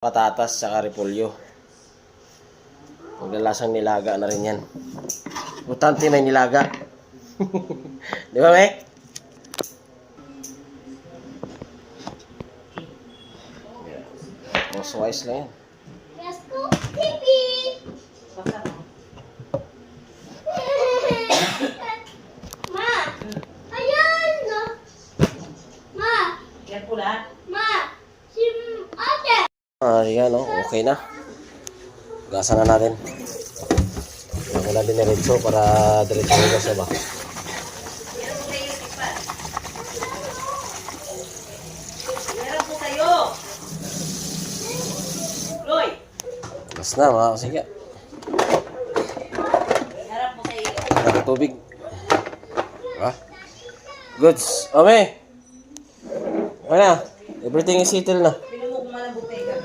Patatas sa repolyo. Maglalasang nilaga na rin yan. Importante may nilaga. Di ba, me? Wise lang yan. Let's go, baby! Ma! Ayan! Ma! Yan pula. Ma! Si ate! Ayan, okay na. Gasan na natin. Ako na diniretso para diretso na sa ba. Meron po tayo. Loy. Gas na, mga kasiga. Meron po tayo. Nakatubig. Ha? Goods. Ome! Okay na. Everything is settled na. Pinumo ko man ang butega.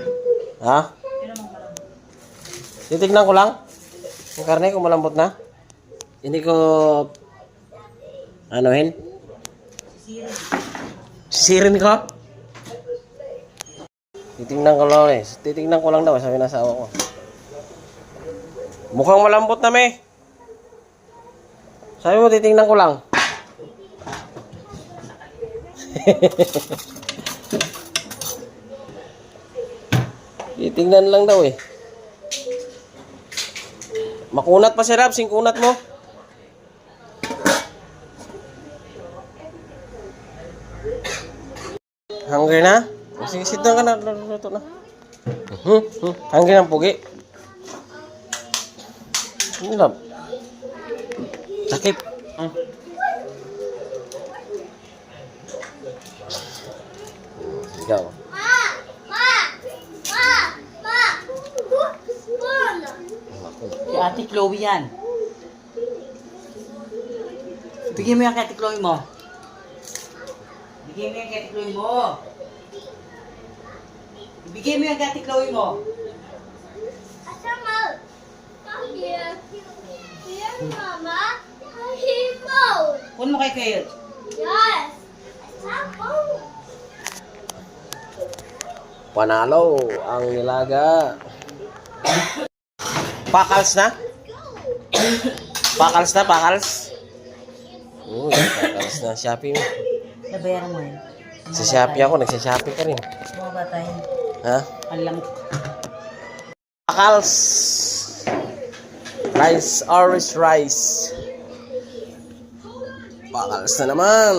Ha? Pinumo ko malambot. Titignan ko lang. Yung karne kung malambot na. Hindi ko anuhin. Sisirin ko. Titignan ko lang eh. Titignan ko lang daw. Sabi ng asawa ko. Mukhang malambot na me. Sabi mo titignan ko lang. Titignan lang daw eh. Makunat pa si Rab, singkunat mo. Hungry na? Sige, sit down ka na. Luto na. Hungry ng pugi. Ano Rab? Sakit. Ikaw. Ma! Ma! Ma! Ma! Spoon! Si Ate Chloe yan. Bigyan mo yan kay Ate Chloe mo. Bigyan mo yan kay Ate Chloe mo. Bigyan mo yan kay Ate Chloe mo. Asama! Here! Here, Mama! Remote! Kunin mo kay Kayo. Yes! Asama! Panalo ang nilaga. Pakals na? Pakals na, pakals. Pakals na. Shopee mo. Nabayaran mo yan. Sa Shopee ako, nagsa-Shopee ka rin. Mga bata yan. Ha? Ang lamok. Pakals. Rice, orange rice. Pakals na naman.